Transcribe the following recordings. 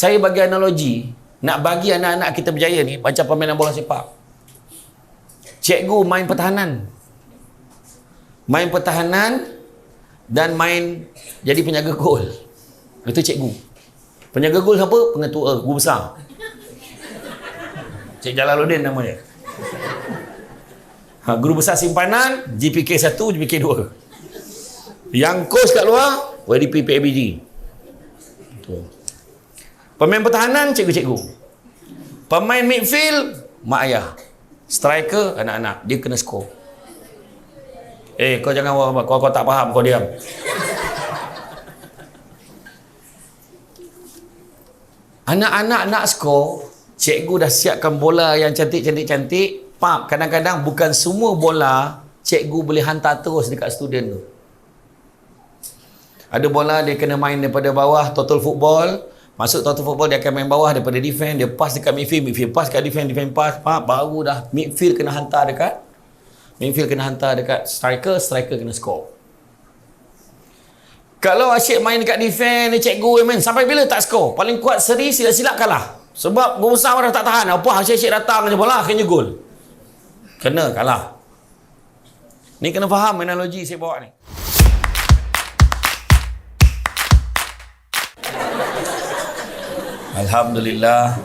Saya bagi analogi, nak bagi anak-anak kita berjaya ni macam permainan bola sepak. Cikgu main pertahanan. Main pertahanan dan main jadi penjaga gol. Itu cikgu. Penjaga gol siapa? Pengetua, guru besar. Cik Jalaluddin nama dia. Guru besar simpanan, GPK 1, GPK 2. Yang coach kat luar, YDP PABG. Pemain pertahanan, cikgu-cikgu. Pemain midfield, mak ayah. Striker, anak-anak. Dia kena skor. Kau jangan, kau tak faham, kau diam. Anak-anak nak skor, cikgu dah siapkan bola yang cantik-cantik-cantik. Pap, kadang-kadang bukan semua bola cikgu boleh hantar terus dekat student tu. Ada bola dia kena main daripada bawah, total football. Masuk total football, dia akan main bawah daripada defend, dia pass dekat midfield, midfield pass dekat defend, defend pass. Pap, baru dah midfield kena hantar dekat striker, striker kena score. Kalau asyik main dekat defend, dia cikgu main sampai bila tak score? Paling kuat seri silap-silap kalah. Sebab gol besar dah tak tahan. Apa asyik-asyik datang je bola akhirnya gol. Kena kalah. Ni kena faham analogi saya bawa ni. Alhamdulillah.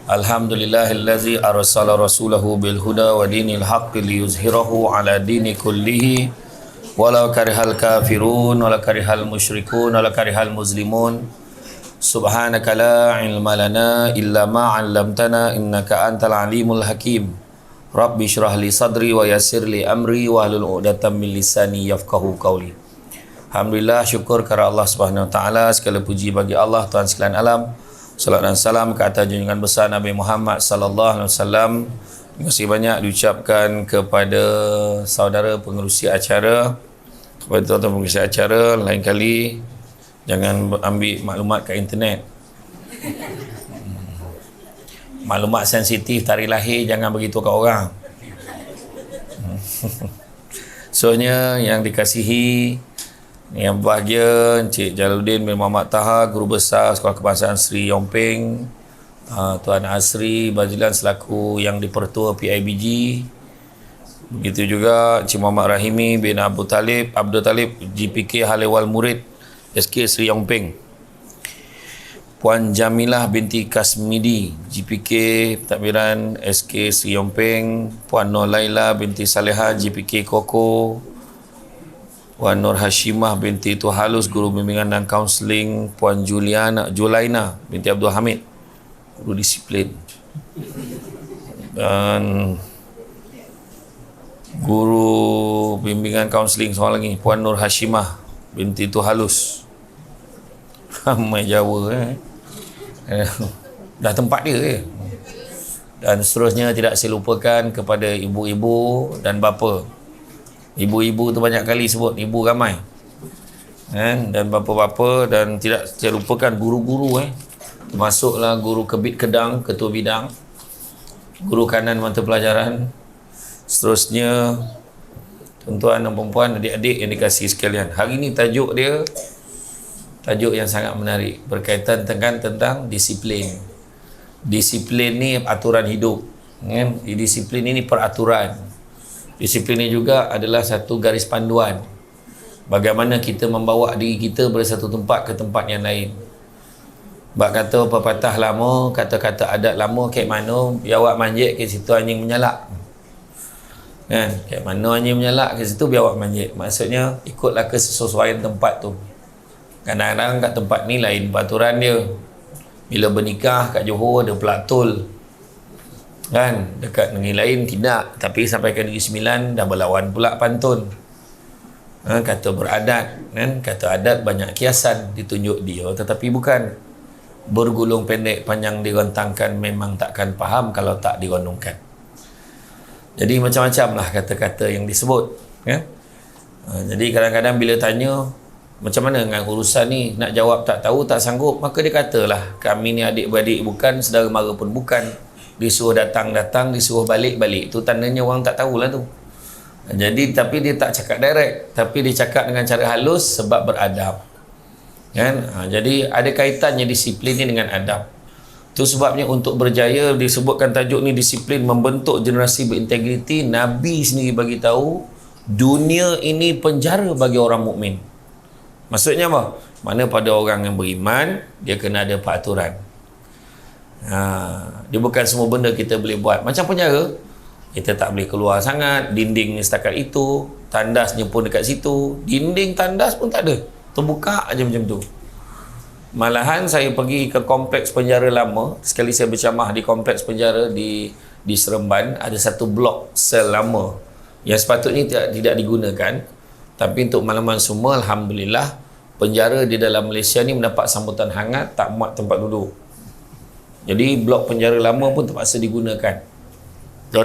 Alhamdulillahillazi arsala rasulahu bil huda wa dinil haqqi liyuzhirahu ala dini kullihi walau karihal kafirun walau karihal musyrikun walau karihal muslimun. Subhanaka la ilma lana illa ma 'allamtana innaka antal alimul hakim. Rabbi shrah li sadri wa yassir li amri wa hlul 'uqdatam min lisani yafqahu qawli. Alhamdulillah, syukur kepada Allah Subhanahu wa taala, segala puji bagi Allah Tuhan sekalian alam. Salat dan salam ke atas junjungan besar Nabi Muhammad sallallahu alaihi wasallam. Terima kasih banyak diucapkan kepada saudara pengerusi acara, kepada tuan-tuan pengerusi acara. Lain kali jangan ambil maklumat kat internet. Maklumat sensitif tarikh lahir jangan beritahu kat orang. Soalnya yang dikasihi, yang bahagia Encik Jalaluddin bin Muhammad Taha, Guru Besar Sekolah Kebangsaan Sri Yomping, Tuan Asri Bazilan selaku yang dipertua PIBG, begitu juga Encik Muhammad Rahimi bin Abdul Talib GPK Halewal Murid SK Sri Yomping, Puan Jamilah binti Kasmidi GPK Pentadbiran SK Sri Yomping, Puan Nur Laila binti Saleha GPK Koko, Puan Nur Hashimah binti Tuhalus Guru Bimbingan dan Kaunseling, Puan Julaina binti Abdul Hamid Guru Disiplin, dan Guru Bimbingan Kaunseling seorang lagi Puan Nur Hashimah binti Tuhalus. Ramai Jawa dah tempat dia dan seterusnya. Tidak saya lupakan kepada ibu-ibu dan bapa. Ibu-ibu tu banyak kali sebut, ibu ramai dan bapa-bapa, dan tidak saya lupakan guru-guru termasuklah guru Kebit Kedang, ketua bidang, guru kanan mata pelajaran, seterusnya tuan-tuan dan perempuan, adik-adik yang dikasihi sekalian. Hari ini tajuk yang sangat menarik berkaitan tentang disiplin. Disiplin ni aturan hidup, disiplin ini peraturan. Disiplin ini juga adalah satu garis panduan bagaimana kita membawa diri kita dari satu tempat ke tempat yang lain. Bak kata pepatah lama, kata-kata adat lama, kayak mana biawak manjat ke situ anjing menyalak. Kayak mana anjing menyalak ke situ biawak manjat. Maksudnya ikutlah kesesuaian tempat tu. Kadang-kadang kat tempat ni lain peraturan dia. Bila bernikah kat Johor ada pelatul. Dekat negeri lain tidak, tapi sampai ke Negeri Sembilan dah berlawan pula pantun. Kata beradat, kata adat banyak kiasan ditunjuk dia, tetapi bukan. Bergulung pendek panjang digontangkan, memang takkan faham kalau tak digonongkan. Jadi macam-macam lah kata-kata yang disebut. Jadi kadang-kadang bila tanya macam mana dengan urusan ni, nak jawab tak tahu, tak sanggup, maka dia katalah kami ni adik-beradik bukan, saudara mara pun bukan. Disuruh datang-datang, disuruh balik-balik. Tu tandanya orang tak tahulah tu. Jadi tapi dia tak cakap direct, tapi dia cakap dengan cara halus sebab beradab. Kan? Jadi ada kaitannya disiplin ni dengan adab. Itu sebabnya untuk berjaya disebutkan tajuk ni disiplin membentuk generasi berintegriti. Nabi sendiri bagi tahu dunia ini penjara bagi orang mukmin. Maksudnya apa? Mana pada orang yang beriman dia kena ada peraturan. Dia bukan semua benda kita boleh buat. Macam penjara, kita tak boleh keluar sangat, dinding ni setakat itu, tandasnya pun dekat situ, dinding tandas pun tak ada, terbuka aja macam tu. Malahan saya pergi ke kompleks penjara lama, sekali saya berceramah di kompleks penjara di Seremban, ada satu blok sel lama yang sepatutnya tidak digunakan, tapi untuk malaman semua alhamdulillah penjara di dalam Malaysia ni mendapat sambutan hangat, tak muat tempat duduk. Jadi blok penjara lama pun terpaksa digunakan.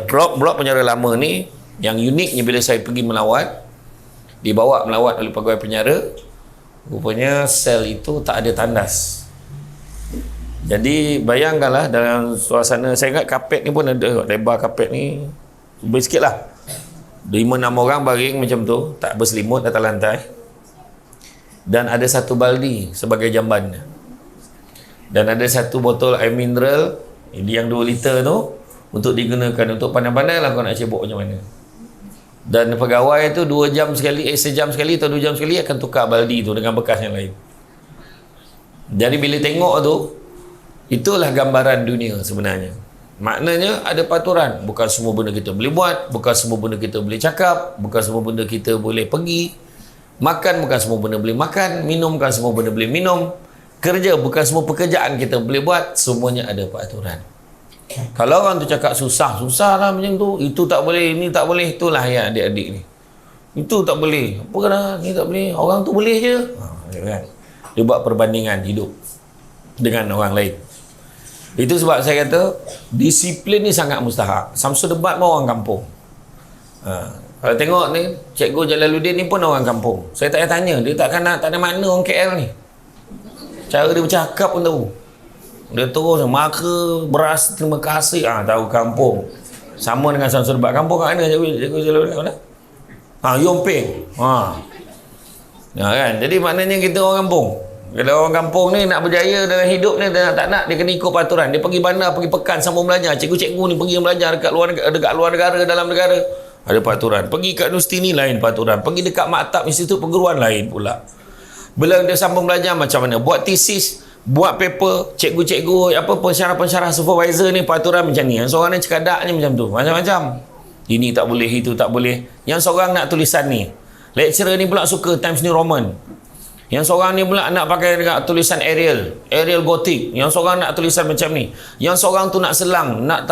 Blok penjara lama ni yang uniknya bila saya pergi melawat, dibawa melawat oleh pegawai penjara, rupanya sel itu tak ada tandas. Jadi bayangkanlah dalam suasana, saya ingat kapet ni pun ada, lebar kapet ni lebih sikit lah, 5-6 orang baring macam tu, tak berselimut atas lantai, dan ada satu baldi sebagai jamban, dan ada satu botol air mineral yang 2 liter tu untuk digunakan untuk pandai-pandai lah kau nak cebok macam mana. Dan pegawai tu 2 jam sekali, sejam sekali atau 2 jam sekali akan tukar baldi tu dengan bekas yang lain. Jadi bila tengok tu, itulah gambaran dunia sebenarnya. Maknanya ada peraturan. Bukan semua benda kita boleh buat, bukan semua benda kita boleh cakap, bukan semua benda kita boleh pergi. Makan bukan semua benda boleh makan, minum bukan semua benda boleh minum. Kerja bukan semua pekerjaan kita boleh buat, semuanya ada peraturan. Kalau orang tu cakap susah lah macam tu, itu tak boleh, ini tak boleh, itulah ya adik-adik ni. Itu tak boleh. Apa kena ni tak boleh? Orang tu boleh je. Kan? Dia buat perbandingan hidup dengan orang lain. Itu sebab saya kata disiplin ni sangat mustahak. Samsul Debat pun orang kampung. Kalau tengok ni, Cikgu Jalaluddin ni pun orang kampung. Saya tak payah tanya, dia tak ada makna orang KL ni. Cara dia bercakap pun tahu. Dia terus maka beras terima kasih, tahu kampung. Sama dengan Samsul Debat. Kampung kat mana Cikgu Jalaluddin? Mana? Yomping. Kan? Jadi maknanya kita orang kampung. Kalau orang kampung ni nak berjaya dalam hidup ni, dia tak nak, dia kena ikut peraturan. Dia pergi bandar, pergi pekan, sambung belajar. Cikgu-cikgu ni pergi belajar dekat luar negara, dalam negara, ada peraturan. Pergi kat universiti ni lain peraturan. Pergi dekat maktab institut perguruan lain pula. Bila dia sambung belajar macam mana? Buat tesis, buat paper, cikgu-cikgu, pensyarah-pensyarah supervisor ni peraturan macam ni. Yang seorang ni cekadaknya macam tu. Macam-macam. Ini tak boleh, itu tak boleh. Yang seorang nak tulisan ni. Lecturer ni pula suka Times New Roman. Yang seorang ni pula nak pakai tulisan Arial Gothic. Yang seorang nak tulisan macam ni. Yang seorang tu nak selang, nak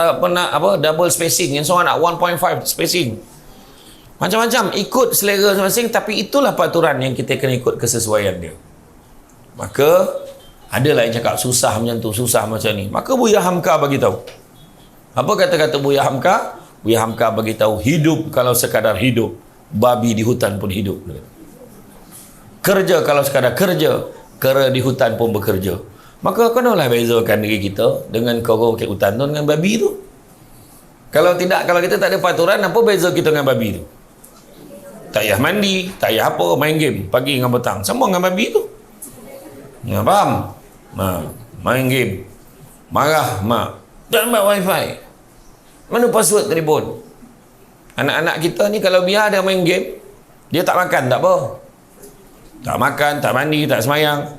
double spacing. Yang seorang nak 1.5 spacing. Macam-macam, ikut selera masing-masing, tapi itulah peraturan yang kita kena ikut kesesuaian dia. Maka adalah yang cakap susah macam tu, susah macam ni. Maka Buya Hamka bagi tahu. Apa kata-kata Buya Hamka? Buya Hamka bagi tahu, hidup kalau sekadar hidup, babi di hutan pun hidup. Kerja kalau sekadar kerja, kera di hutan pun bekerja. Maka kenalah bezakan diri kita dengan kera kat hutan tu dengan babi tu. Kalau tidak, kalau kita tak ada peraturan, apa beza kita dengan babi tu? Tak payah mandi, tak payah apa, main game pagi dengan petang, sama dengan babi tu. Ya, faham? Main game, marah mak, tak dapat wifi, mana password telefon. Anak-anak kita ni kalau biar dia main game, dia tak makan tak apa, tak makan, tak mandi, tak semayang.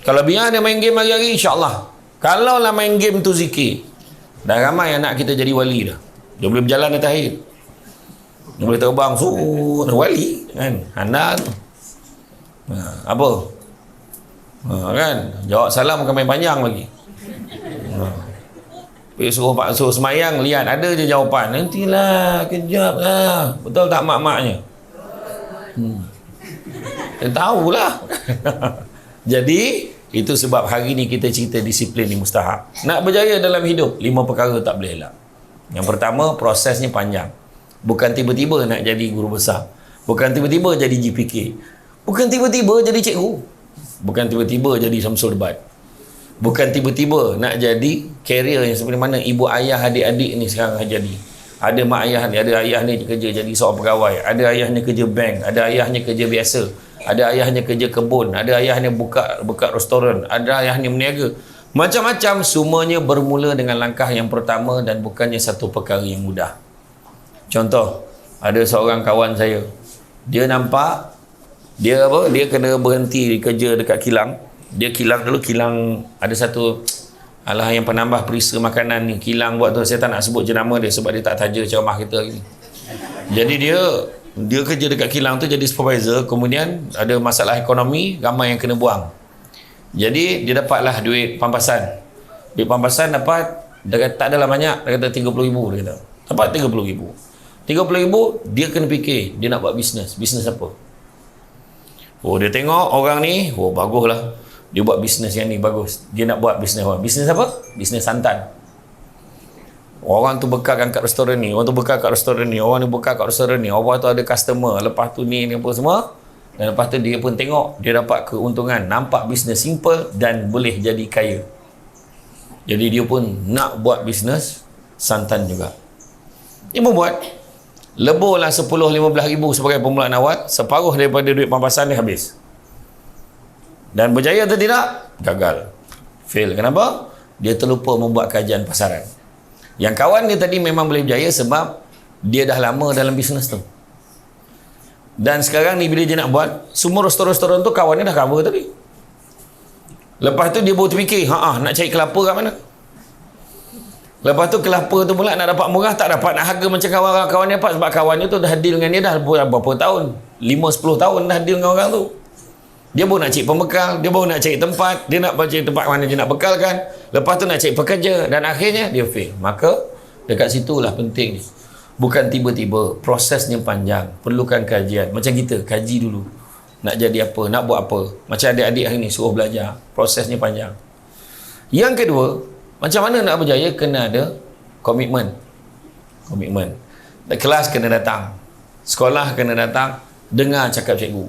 Kalau biar dia main game hari-hari, insyaAllah. Kalau lah main game tu zikir, dah ramai anak kita jadi wali dah. Dia boleh berjalan atas air, dia boleh terbang, wali kan, anda tu apa kan, jawab salam bukan main panjang lagi. Suruh semayang, lihat ada je jawapan, nantilah, kejap lah, betul tak mak-maknya? Dia tahulah. Jadi itu sebab hari ni kita cerita disiplin ni mustahak. Nak berjaya dalam hidup, 5 perkara tak boleh elak. Yang pertama, prosesnya panjang. Bukan tiba-tiba nak jadi guru besar, bukan tiba-tiba jadi GPK, bukan tiba-tiba jadi cikgu, bukan tiba-tiba jadi Samsul Debat, bukan tiba-tiba nak jadi karier yang seperti mana ibu ayah adik-adik ni sekarang jadi. Ada mak ayah ni, ada ayah ni kerja jadi seorang pegawai, ada ayahnya kerja bank, ada ayahnya kerja biasa, ada ayahnya kerja kebun, ada ayahnya buka restoran, ada ayahnya meniaga. Macam-macam, semuanya bermula dengan langkah yang pertama dan bukannya satu perkara yang mudah. Contoh, ada seorang kawan saya, dia nampak dia kena berhenti kerja dekat kilang. Dia kilang dulu, kilang ada satu yang penambah perisa makanan ni, kilang buat tu, saya tak nak sebut je nama dia sebab dia tak taja ceramah kita ni. Jadi dia kerja dekat kilang tu jadi supervisor, kemudian ada masalah ekonomi, ramai yang kena buang. Jadi dia dapatlah duit pampasan. Duit pampasan dapat, dia kata tak adalah banyak, dia kata 30,000 dia kata. Dapat 30,000. 30,000 dia kena fikir, dia nak buat bisnes. Bisnes apa? Oh, dia tengok orang ni, oh baguslah. Dia buat bisnes yang ni bagus. Dia nak buat bisnes apa? Bisnes apa? Bisnes santan. Orang tu bekalkan kat restoran ni, orang tu bekal kat restoran ni, orang ni bekal kat restoran ni, orang tu ada customer, lepas tu ni apa semua. Dan lepas tu dia pun tengok, dia dapat keuntungan, nampak bisnes simple dan boleh jadi kaya. Jadi dia pun nak buat bisnes santan juga. Dia pun buat. Leburlah 10-15 ribu sebagai permulaan awal, separuh daripada duit pampasan dia habis. Dan berjaya atau tidak? Gagal. Fail. Kenapa? Dia terlupa membuat kajian pasaran. Yang kawan dia tadi memang boleh berjaya sebab dia dah lama dalam bisnes tu. Dan sekarang ni bila dia nak buat, semua restoran-restoran tu kawan dia dah cover tadi. Lepas tu dia baru terfikir, nak cari kelapa kat mana? Lepas tu kelapa tu pula nak dapat murah, tak dapat nak harga macam kawan-kawan dia dapat, sebab kawan dia tu dah deal dengan dia dah berapa tahun, 5-10 tahun dah deal dengan orang tu. Dia baru nak cari pembekal, dia baru nak cari tempat, dia nak cari tempat mana dia nak bekalkan, lepas tu nak cari pekerja, dan akhirnya dia fail. Maka dekat situlah penting ni. Bukan tiba-tiba, prosesnya panjang, perlukan kajian. Macam kita, kaji dulu. Nak jadi apa, nak buat apa. Macam adik-adik hari ni suruh belajar, prosesnya panjang. Yang kedua, macam mana nak berjaya, kena ada komitmen. Komitmen. Kelas kena datang, sekolah kena datang, dengar cakap cikgu.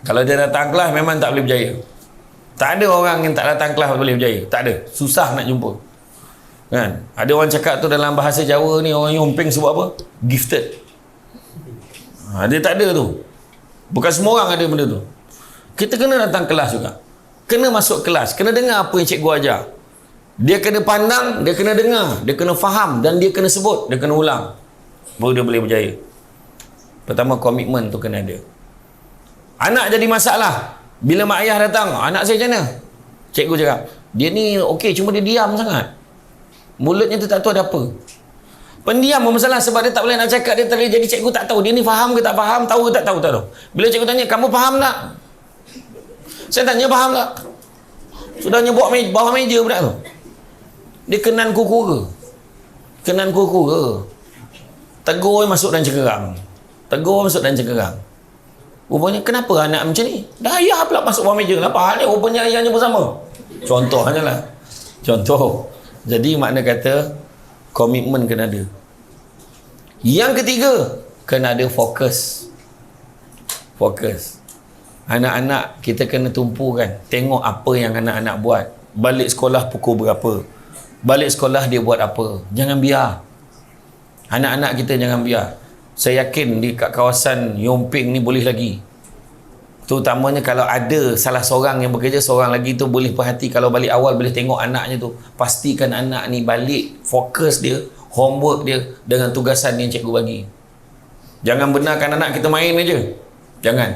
Kalau dia datang kelas memang tak boleh berjaya. Tak ada orang yang tak datang kelas boleh berjaya. Tak ada. Susah nak jumpa. Kan? Ada orang cakap tu dalam bahasa Jawa ni, orang Yompeng sebut apa? Gifted. Dia tak ada tu. Bukan semua orang ada benda tu. Kita kena datang kelas juga. Kena masuk kelas. Kena dengar apa yang cikgu ajar. Dia kena pandang, dia kena dengar, dia kena faham, dan dia kena sebut, dia kena ulang. Baru dia boleh berjaya. Pertama, komitmen tu kena ada. Anak jadi masalah. Bila mak ayah datang, anak saya macam mana? Cikgu cakap, dia ni okey, cuma dia diam sangat. Mulutnya tu tak tahu ada apa. Pendiam bermasalah sebab dia tak boleh nak cakap, dia tak boleh, jadi cikgu tak tahu dia ni faham ke tak faham, tahu ke tak tahu, tak tahu. Bila cikgu tanya, kamu faham tak? Saya tanya, faham tak? Sudahnya bawah meja budak tu. Dia kenan kuku ke? Kenan kuku ke? Tegur masuk dan cengkerang. Tegur masuk dan cengkerang. Rupanya, kenapa anak macam ni? Dah ayah pula masuk bawah meja. Kenapa? Rupanya ayahnya bersama. Contoh hanya lah. Contoh. Jadi makna kata komitmen kena ada. Yang ketiga, kena ada fokus. Fokus. Anak-anak kita kena tumpukan. Tengok apa yang anak-anak buat. Balik sekolah pukul berapa. Balik sekolah dia buat apa. Jangan biar. Anak-anak kita jangan biar. Saya yakin di kat kawasan Yompeng ni boleh lagi. Terutamanya kalau ada salah seorang yang bekerja, seorang lagi tu boleh perhati, kalau balik awal boleh tengok anaknya tu, pastikan anak ni balik fokus dia, homework dia dengan tugasan yang cikgu bagi. Jangan benarkan anak kita main aja. Jangan.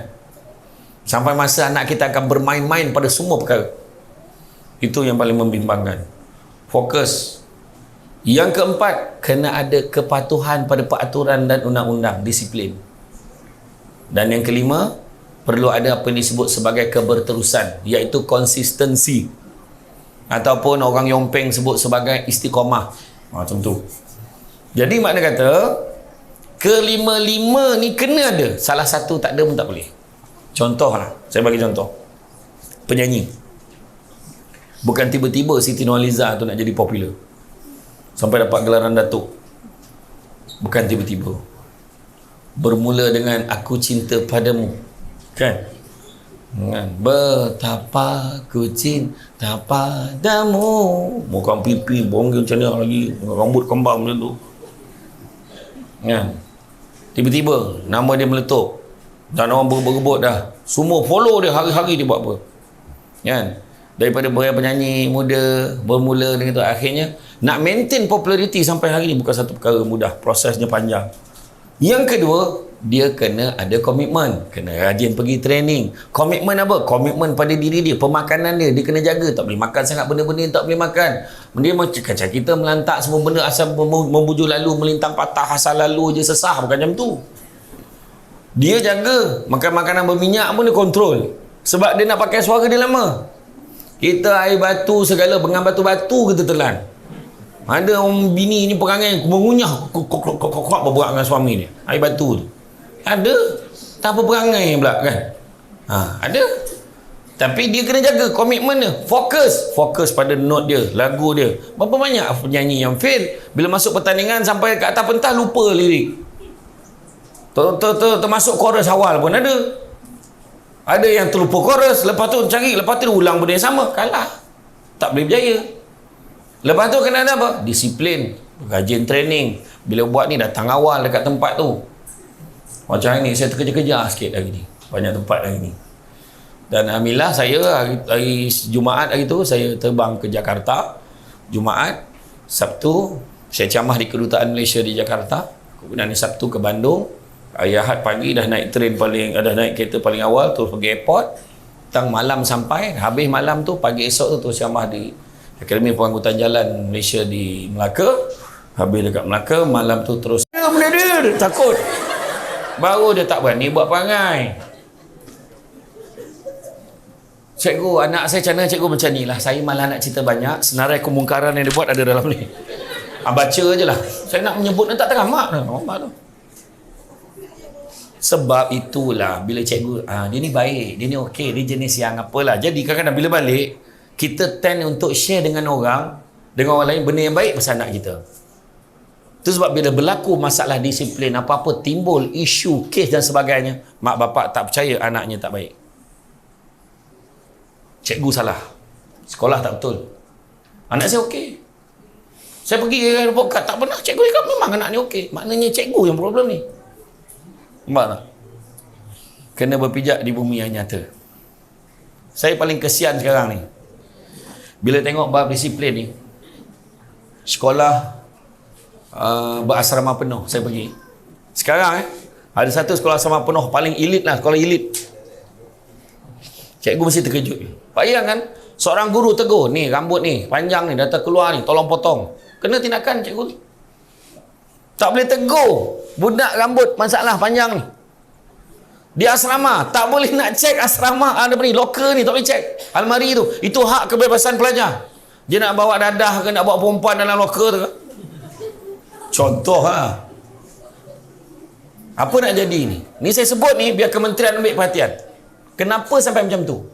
Sampai masa anak kita akan bermain-main pada semua perkara. Itu yang paling membimbangkan. Fokus. Yang keempat, kena ada kepatuhan pada peraturan dan undang-undang, disiplin. Dan yang kelima, perlu ada apa yang disebut sebagai keberterusan, iaitu konsistensi, ataupun orang Yompeng sebut sebagai istiqamah. Macam tu. Jadi makna kata kelima-lima ni kena ada. Salah satu tak ada pun tak boleh. Contoh lah, saya bagi contoh. Penyanyi. Bukan tiba-tiba Siti Nurhaliza tu nak jadi popular sampai dapat gelaran Datuk. Bukan tiba-tiba. Bermula dengan Aku Cinta Padamu. Kan? Betapa ku cinta padamu. Muka pipi bonggil macam mana lagi, rambut kembang macam tu. Kan? Tiba-tiba nama dia meletup. Dan orang berebut dah. Semua follow dia, hari-hari dia buat apa. Kan? Daripada penyanyi muda bermula dengan tu, akhirnya nak maintain populariti sampai hari ni bukan satu perkara mudah, prosesnya panjang. Yang kedua, dia kena ada komitmen, kena rajin pergi training. Komitmen apa? Komitmen pada diri dia, pemakanan dia kena jaga, tak boleh makan sangat benda-benda yang tak boleh makan. Dia macam kita melantak semua benda asal membujur lalu, melintang patah asal lalu je sesah, bukan macam tu. Dia jaga makan makanan berminyak pun dia kontrol, sebab dia nak pakai suara dia lama. Kita air batu segala dengan batu-batu kita telan. Ada orang bini ni perangai mengunyah kok berberak dengan suami dia, air batu tu. Ada tak apa perangai pula kan. Ada. Tapi dia kena jaga komitmen dia, fokus pada note dia, lagu dia. Berapa banyak penyanyi yang fail bila masuk pertandingan sampai ke atas pentas lupa lirik. Termasuk chorus awal pun ada. Ada yang terlupa chorus, lepas tu cari, lepas tu ulang benda yang sama, kalah. Tak boleh berjaya. Lepas tu kena ada apa? Disiplin, rajin training. Bila buat ni datang awal dekat tempat tu. Macam ni saya terkejar-kejar sikit hari ni. Banyak tempat hari ni. Dan alhamdulillah saya hari Jumaat hari tu saya terbang ke Jakarta. Jumaat, Sabtu saya ceramah di Kedutaan Malaysia di Jakarta. Kemudian hari Sabtu ke Bandung. Hari Ahad pagi dah naik naik kereta paling awal terus pergi airport. Tang malam sampai, habis malam tu pagi esok tu terus ceramah di Akademi Pengangkutan Jalan Malaysia di Melaka. Habis dekat Melaka, malam tu terus dia takut. Baru dia tak berani buat perangai. Cikgu, anak saya macam mana cikgu? Macam ni lah, saya malah nak cerita banyak. Senarai kemungkaran yang dia buat ada dalam ni. Baca je lah. Saya nak menyebut tak teramat dah. Tu. Sebab itulah bila cikgu dia ni baik, dia ni okey, dia jenis yang apalah. Jadi kadang-kadang bila balik kita tend untuk share dengan orang lain benda yang baik pasal anak kita. Itu sebab bila berlaku masalah disiplin, apa-apa timbul isu, kes dan sebagainya, mak bapak tak percaya anaknya tak baik. Cikgu salah, sekolah tak betul, anak saya okey. Saya pergi ke podcast, tak pernah cikgu cakap memang anak ni okey. Maknanya cikgu yang problem ni. Nampak tak? Kena berpijak di bumi yang nyata. Saya paling kesian sekarang ni bila tengok bab disiplin ni. Sekolah berasrama penuh saya pergi. Sekarang ada satu sekolah asrama penuh paling elit lah, sekolah elit. Cikgu mesti terkejut. Bayangkan seorang guru tegur, ni rambut ni panjang ni, data keluar ni, tolong potong. Kena tindakan cikgu. Tak boleh tegur budak rambut masalah panjang ni di asrama. Tak boleh nak cek asrama ada ni, loker ni tak boleh cek, almari tu. Itu hak kebebasan pelajar. Dia nak bawa dadah ke nak bawa perempuan dalam loker tu ke? Contoh lah. Apa nak jadi ni? Ni saya sebut ni biar kementerian ambil perhatian. Kenapa sampai macam tu?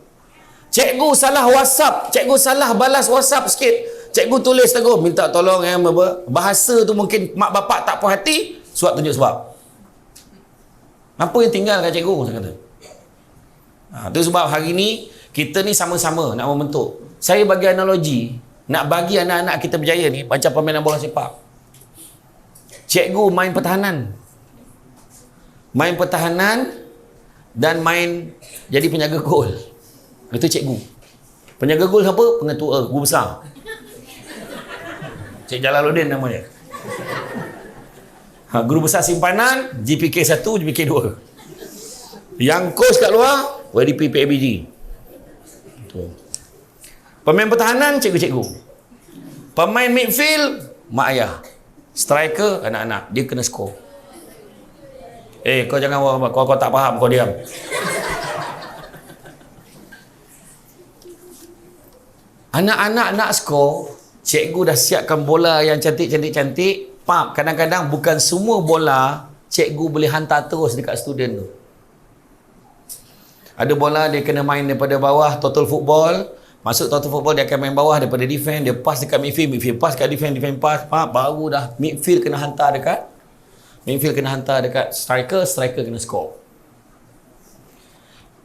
Cikgu salah WhatsApp, cikgu salah balas WhatsApp sikit, cikgu tulis tegur, minta tolong bahasa tu mungkin mak bapak tak puas hati, surat tunjuk sebab. Apa yang tinggal kat cikgu, saya kata. Tu sebab hari ni kita ni sama-sama nak membentuk. Saya bagi analogi, nak bagi anak-anak kita berjaya ni macam permainan bola sepak. Cikgu main pertahanan. Main pertahanan dan main jadi penjaga gol. Itu cikgu. Penjaga gol siapa? Pengetua, guru besar. Cik Jalaluddin nama dia. Guru besar simpanan, GPK 1, GPK 2. Yang kos kat luar, YDP PABG. Pemain pertahanan, cikgu-cikgu. Pemain midfield, mak ayah. Striker, anak-anak. Dia kena skor. Kau jangan, kau tak faham, kau diam. Anak-anak nak skor, cikgu dah siapkan bola yang cantik-cantik-cantik. Kadang-kadang bukan semua bola cikgu boleh hantar terus dekat student tu. Ada bola dia kena main daripada bawah, total football. Masuk total football dia akan main bawah daripada defend, dia pass dekat midfield pass kat defend pass, baru dah midfield kena hantar dekat striker kena score.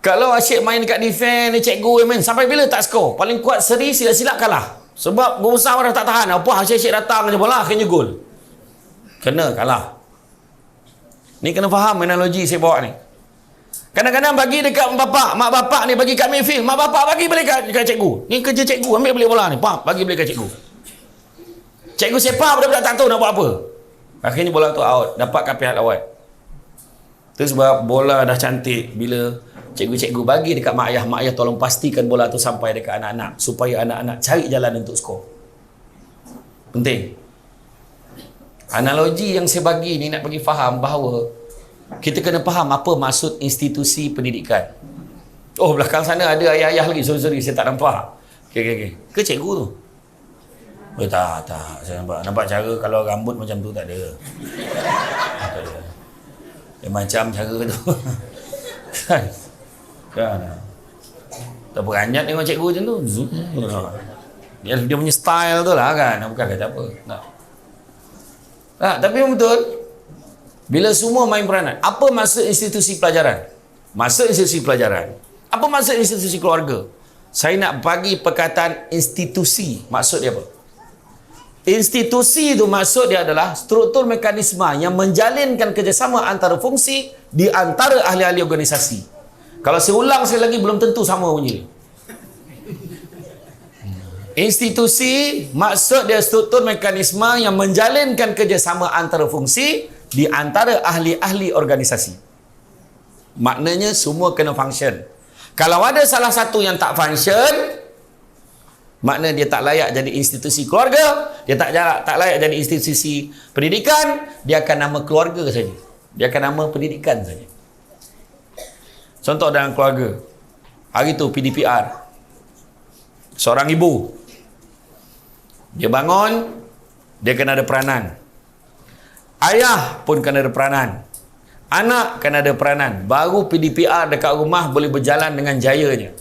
Kalau asyik main dekat defend ni cikgu main sampai bila tak score? Paling kuat seri silap-silap kalah. Sebab gol besar dah tak tahan. Apa asyik datang je bola akhirnya gol. Kena kalah. Ni kena faham analogi saya bawa ni. Kadang-kadang bagi dekat mak bapak ni bagi kat midfield, mak bapak bagi balik kat cikgu. Ni kerja cikgu, ambil balik bola ni, bagi balik kat cikgu. Cikgu sepak budak-budak tak tahu nak buat apa. Akhirnya bola tu out, dapat kat pihak lawan. Tu sebab bola dah cantik bila cikgu-cikgu bagi dekat mak ayah tolong pastikan bola tu sampai dekat anak-anak supaya anak-anak cari jalan untuk skor. Penting. Analogi yang saya bagi ni nak bagi faham bahawa kita kena faham apa maksud institusi pendidikan. Oh, belakang sana ada ayah-ayah lagi. Sorry, saya tak nampak. Okey. Ke cikgu tu? Oh, tak. Saya nampak cara kalau rambut macam tu tak ada. Tak ada. Macam cara tu. Kan. Tak beranjat tengok cikgu macam tu. Dia punya style tu lah kan. Bukan kata apa. Tapi yang betul, bila semua main peranan, apa maksud institusi pelajaran? Maksud institusi pelajaran. Apa maksud institusi keluarga? Saya nak bagi perkataan institusi. Maksud dia apa? Institusi itu maksud dia adalah struktur mekanisme yang menjalinkan kerjasama antara fungsi di antara ahli-ahli organisasi. Kalau saya ulang sekali lagi, belum tentu sama bunyi. Institusi maksud dia struktur mekanisme yang menjalinkan kerjasama antara fungsi di antara ahli-ahli organisasi. Maknanya semua kena function. Kalau ada salah satu yang tak function, makna dia tak layak jadi institusi keluarga, dia tak layak jadi institusi pendidikan, dia akan nama keluarga saja. Dia akan nama pendidikan saja. Contoh dalam keluarga. Hari tu PDPR. Seorang ibu. Dia bangun, dia kena ada peranan. Ayah pun kena ada peranan. Anak kena ada peranan. Baru PDPR dekat rumah boleh berjalan dengan jayanya.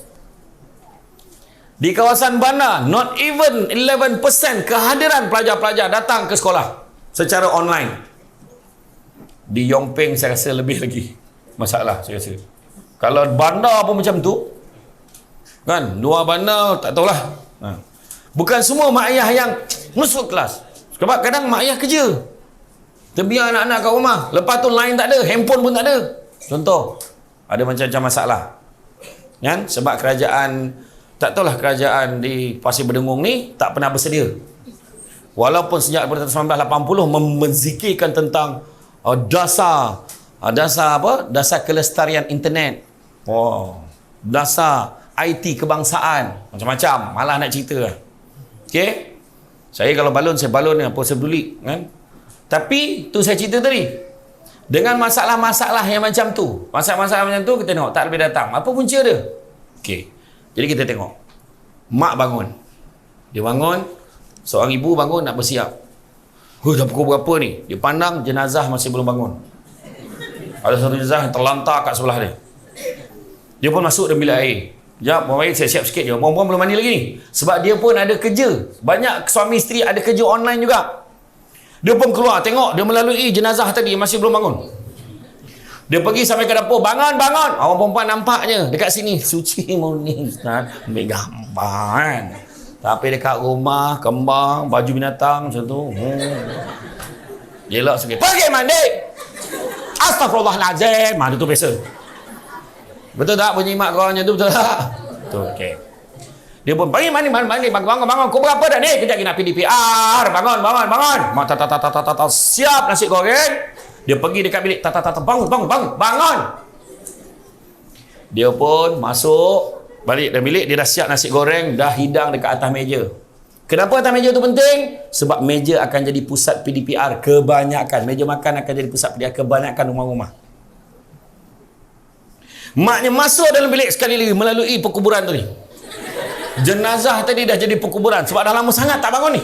Di kawasan bandar, not even 11% kehadiran pelajar-pelajar datang ke sekolah secara online. Di Yongpeng saya rasa lebih lagi masalah saya rasa. Kalau bandar pun macam tu, kan, luar bandar tak tahulah. Bukan semua mak ayah yang masuk kelas. Sebab kadang mak ayah kerja. Terbiar anak-anak kat rumah. Lepas tu line tak ada, handphone pun tak ada. Contoh, ada macam-macam masalah. Kan? Sebab kerajaan, tak tahulah kerajaan di Pasir Berdengung ni tak pernah bersedia. Walaupun sejak 1980 menzikirkan tentang dasar kelestarian internet. Dasar IT kebangsaan. Macam-macam. Malah nak cerita lah. Okey? Saya kalau balon, saya balon ni apa saya peduli, kan? Tapi tu saya cerita tadi. Dengan masalah-masalah yang macam tu, masalah-masalah macam tu kita tengok tak lebih datang. Apa punca dia? Okey. Jadi kita tengok. Mak bangun. Dia bangun, seorang ibu bangun nak bersiap. Dah pukul berapa ni? Dia pandang jenazah masih belum bangun. Ada satu jenazah yang terlantar kat sebelah dia. Dia pun masuk dalam bilik air. Sekejap, buang air, saya siap sikit je. Perempuan belum mandi lagi ni. Sebab dia pun ada kerja. Banyak suami isteri ada kerja online juga. Dia pun keluar, tengok dia melalui jenazah tadi masih belum bangun. Dia pergi sampai ke dapur, bangun. Orang perempuan nampaknya dekat sini, suci murni Ustaz, ambil gambar kan. Tapi dekat rumah, kembang, baju binatang macam tu. Gelak sikit. Pergi mandi. Astaghfirullahalazim. Itu tu biasa. Betul tak bunyi mak korang macam tu, betul tak? Betul, okey. Dia pun bangun. Kau berapa dah ni? Kejap lagi nak PDPR. Bangun. Mak siap nasi goreng. Dia pergi dekat bilik. Bangun. Dia pun masuk balik dalam bilik. Dia dah siap nasi goreng, dah hidang dekat atas meja. Kenapa atas meja tu penting? Sebab meja akan jadi pusat PDPR kebanyakan. Meja makan akan jadi pusat PDPR kebanyakan rumah-rumah. Maknya masuk dalam bilik sekali lagi melalui perkuburan tu ni. Jenazah tadi dah jadi perkuburan sebab dah lama sangat tak bangun ni.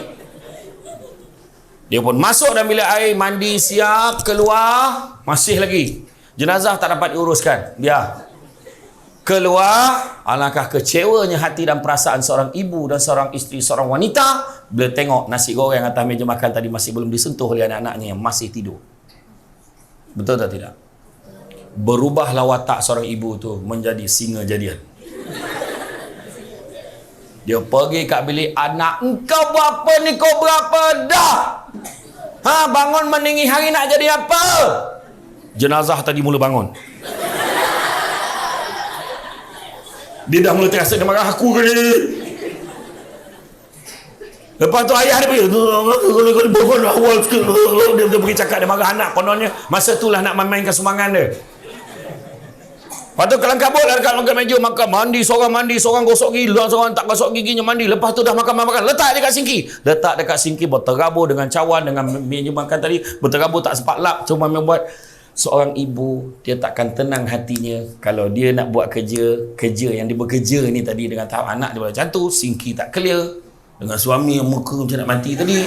Dia pun masuk dalam bilik air, mandi, siap, keluar, masih lagi. Jenazah tak dapat diuruskan. Biar. Keluar, alangkah kecewanya hati dan perasaan seorang ibu dan seorang isteri, seorang wanita bila tengok nasi goreng atas meja makan tadi masih belum disentuh oleh anak-anaknya yang masih tidur. Betul tak tidak? Berubahlah watak seorang ibu tu menjadi singa jadian. Dia pergi kat bilik anak. Engkau berapa ni? Kau berapa dah? Bangun meninggi hari nak jadi apa? Jenazah tadi mula bangun. Dia dah mula terasa dia marah aku ke ni. Lepas tu ayah dia pergi awal sikit. Dia pergi cakap dia marah anak. Kononnya masa tu lah nak mainkan sumbangan dia. Lepas tu kelang kabut lah dekat meja makan. Mandi, seorang gosok gigi, seorang tak gosok giginya mandi. Lepas tu dah makan. Letak dekat sinki. Berterabur dengan cawan, dengan meja makan tadi. Berterabur tak sempat lap. Cuma membuat seorang ibu, dia takkan tenang hatinya kalau dia nak buat kerja yang dia bekerja ni tadi dengan tahap anak dia macam tu, sinki tak clear. Dengan suami yang muka macam nak mati tadi.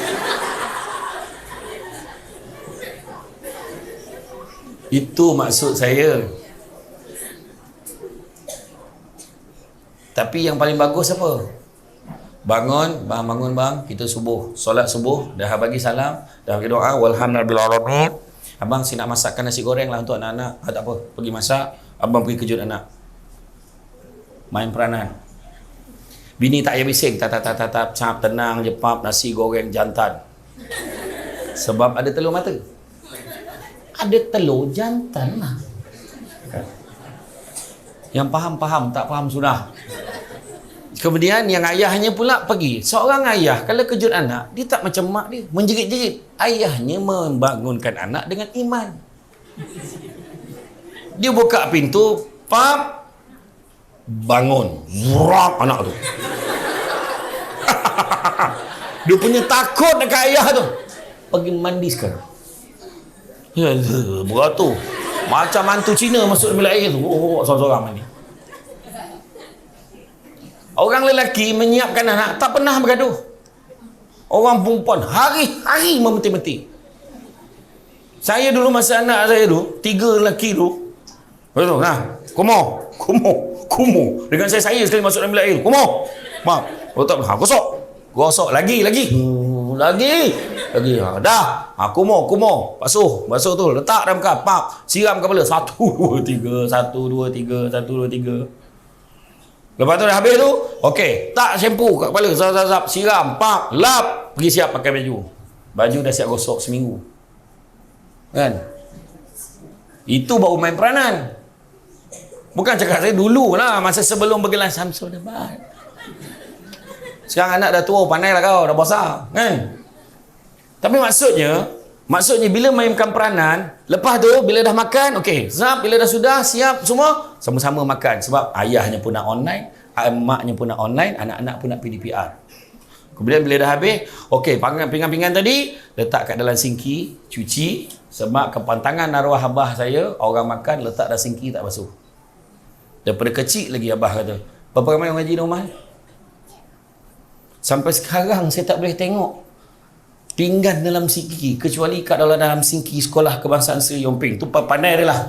Itu maksud saya. Tapi yang paling bagus apa? Bangun bang, kita subuh, solat subuh, dah bagi salam, dah bagi doa, walhamdulillah. Abang si nak masakkan nasi goreng lah untuk anak-anak. Tak apa, pergi masak, abang pergi kejut anak. Main peranan. Bini tak payah bising, cap, tenang je pap, nasi goreng jantan. Sebab ada telur mata. Ada telur jantan lah. Yang faham, tak faham sudah. Kemudian yang ayahnya pula pergi. Seorang ayah kalau kejut anak, dia tak macam mak dia, menjerit-jerit. Ayahnya membangunkan anak dengan iman. Dia buka pintu, pap, bangun. Zurap anak tu. Dia punya takut dekat ayah tu. Pergi mandi sekarang. Ya, beratur. Macam mantu Cina masuk bilik air tu. Seorang-seorang mandi. Orang lelaki menyiapkan anak tak pernah bergaduh. Orang perempuan hari-hari memeti-meti. Saya dulu masa anak saya tu, 3 lelaki tu. Betul, nah, kumo. Dengan saya sekali masuk dalam bilik air. Kumo. Maaf. Betul, gosok lagi. Dah. Kumo. Basuh tu, letak dalam kap, siram kepala. 1 2 3, 1 2 3, 1 2 3. Lepas tu dah habis tu, okey, tak shampoo kat kepala, zap, siram, lap, pergi siap pakai baju. Baju dah siap gosok seminggu. Kan? Itu baru main peranan. Bukan cakap saya dulu lah, masa sebelum bergelar Samsul Debat. Sekarang anak dah tua, pandai lah kau, dah besar. Kan? Tapi maksudnya bila mainkan peranan, lepas tu bila dah makan, okey, zap, bila dah sudah siap semua, sama-sama makan. Sebab ayahnya pun nak online, emaknya pun nak online, anak-anak pun nak PDPR. Kemudian bila dah habis, okey, pinggan-pinggan tadi letak kat dalam sinki, cuci. Sebab kepantangan arwah abah saya, orang makan letak dalam sinki tak basuh. Daripada kecil lagi abah kata, berapa ramai orang ngaji di rumah? Sampai sekarang saya tak boleh tengok pinggan dalam sinki, kecuali kat dalam sinki sekolah kebangsaan Seri Yomping. Tu pandai dia lah.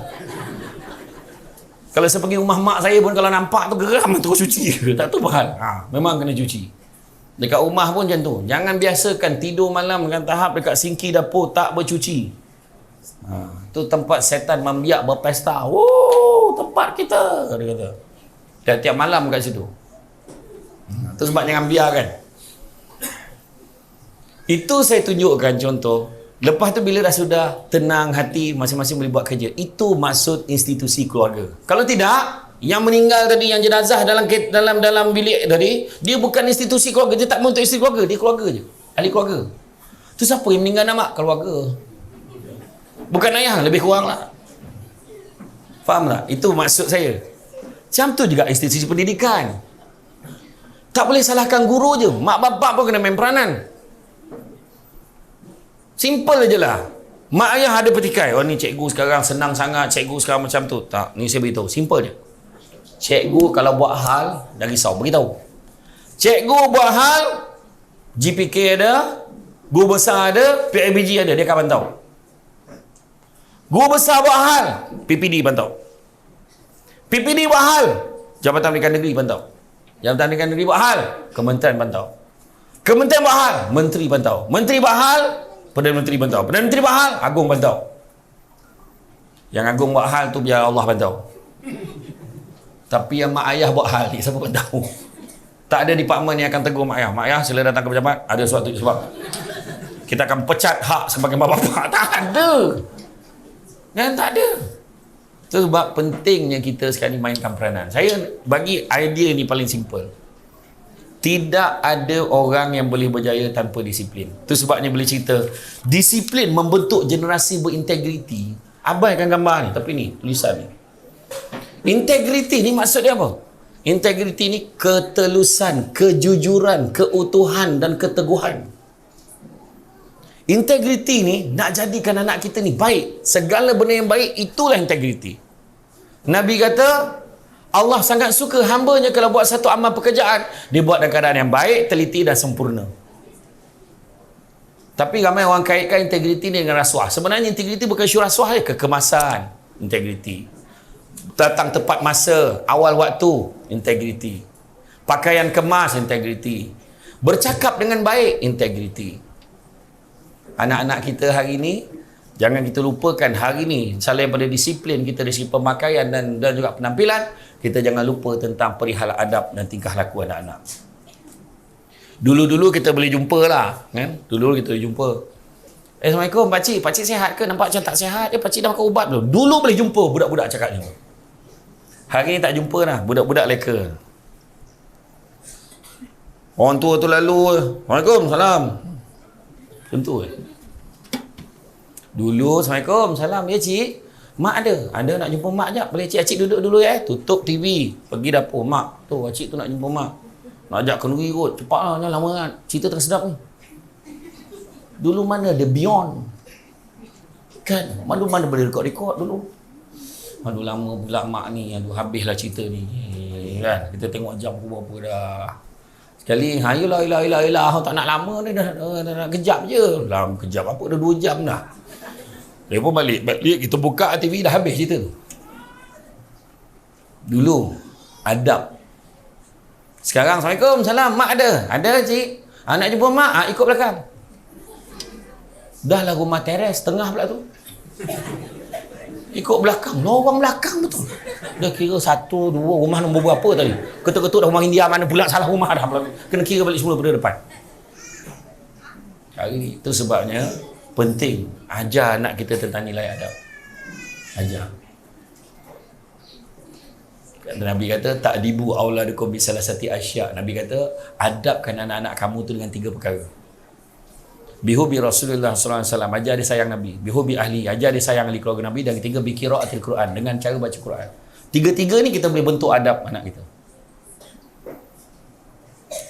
Kalau saya pergi rumah mak saya pun, kalau nampak tu geram terus cuci. Tak tu hal. Memang kena cuci. Dekat rumah pun macam tu. Jangan biasakan tidur malam dengan tahap dekat sinki dapur tak bercuci. Tu tempat setan membiak berpesta. Tempat kita, dia kata. Tiap-tiap malam kat situ. Tu sebab jangan biarkan. Itu saya tunjukkan contoh. Lepas tu bila dah sudah tenang hati, masing-masing boleh buat kerja. Itu maksud institusi keluarga. Kalau tidak, yang meninggal tadi, yang jenazah dalam bilik tadi, dia bukan institusi keluarga. Dia tak untuk isteri keluarga, dia keluarga je. Ahli keluarga. Tu siapa yang meninggal nama? Keluarga. Bukan ayah, lebih kurang lah. Faham tak? Itu maksud saya. Macam tu juga institusi pendidikan. Tak boleh salahkan guru je. Mak bapak pun kena main peranan. Simple je lah. Mak ayah ada petikai. Ni cikgu sekarang senang sangat, cikgu sekarang macam tu. Tak, ni saya beritahu. Simple je. Cikgu kalau buat hal, dah risau, beritahu. Cikgu buat hal, GPK ada, guru besar ada, PIBG ada, dia akan pantau. Guru besar buat hal, PPD pantau. PPD buat hal, Jabatan Pendidikan Negeri pantau. Jabatan Pendidikan Negeri buat hal, Kementerian pantau. Kementerian buat hal, Menteri pantau. Menteri buat hal, Perdana Menteri pantau. Perdana Menteri buat hal, Agung pantau. Yang Agung buat hal tu biar Allah pantau. Tapi yang mak ayah buat hal ni, siapa pantau? Tak ada department yang akan tegur mak ayah. Mak ayah sila datang ke pejabat, ada suatu sebab kita akan pecat hak sebagai mak bapak. Tak ada. Dan tak ada. Itu sebab pentingnya kita sekarang ni mainkan peranan. Saya bagi idea ni paling simple. Tidak ada orang yang boleh berjaya tanpa disiplin. Itu sebabnya boleh cerita, disiplin membentuk generasi berintegriti. Abaikan gambar ni, tapi ni tulisan ni. Integriti ni maksud dia apa? Integriti ni ketelusan, kejujuran, keutuhan dan keteguhan. Integriti ni nak jadikan anak kita ni baik. Segala benda yang baik, itulah integriti. Nabi kata, Allah sangat suka hambanya kalau buat satu amal pekerjaan, dia buat dalam keadaan yang baik, teliti dan sempurna. Tapi ramai orang kaitkan integriti ni dengan rasuah. Sebenarnya integriti bukan isu rasuah, kekemasan. Integriti. Datang tepat masa, awal waktu, integriti. Pakaian kemas, integriti. Bercakap dengan baik, integriti. Anak-anak kita hari ini, jangan kita lupakan hari ini, selain daripada disiplin kita dari segi pemakaian dan juga penampilan, kita jangan lupa tentang perihal adab dan tingkah laku anak-anak. Dulu-dulu kita boleh jumpa lah, kan? Dulu kita boleh jumpa. Assalamualaikum pakcik, pakcik sihat ke? Nampak macam tak sihat? Pakcik dah makan ubat belum? Dulu boleh jumpa budak-budak cakap ni. Hari ni tak jumpa lah, budak-budak leka. Orang tua tu lalu, Assalamualaikum, salam. Tentu Dulu, Assalamualaikum, salam. Ya cik, mak ada nak jumpa mak jap. Boleh cik duduk dulu ya. Tutup TV, pergi dapur. Mak, tu cik tu nak jumpa mak. Nak ajak kenduri kot. Cepat lah, jangan lama kan. Cerita tengah sedap ni. Dulu mana ada Beyond? Kan, mana boleh rekod-rekod dulu. Aduh lama pula mak ni. Aduh habislah cerita ni. Kan, kita tengok jam berapa dah. Sekali, yelah, tak nak lama ni, dah kejap je. Dalam kejap apa, dah 2 jam dah. Dia pun balik, kita buka TV, dah habis cerita tu. Dulu, adab. Sekarang, Assalamualaikum, salam, mak ada? Ada, cik. Nak jumpa mak? Ikut belakang. Dah lah rumah teres, tengah pula tu. Ikut belakang, lorong belakang betul. Dah kira 1, 2, rumah nombor berapa tadi. Ketuk-ketuk dah rumah India, mana pula salah rumah dah. Kena kira balik semula pada depan. Hari itu sebabnya penting ajar anak kita tentang nilai adab. Ajar. Nabi kata, ta'dibu auladukum bi salasati asya. Nabi kata, adabkan anak-anak kamu tu dengan 3 perkara. Bihubi Rasulullah SAW, ajar dia sayang Nabi. Bihubi ahli, ajar dia sayang ahli keluarga Nabi. Dan ketiga, bi qiraatil Quran, dengan cara baca Quran. 3-3 ni kita boleh bentuk adab anak kita.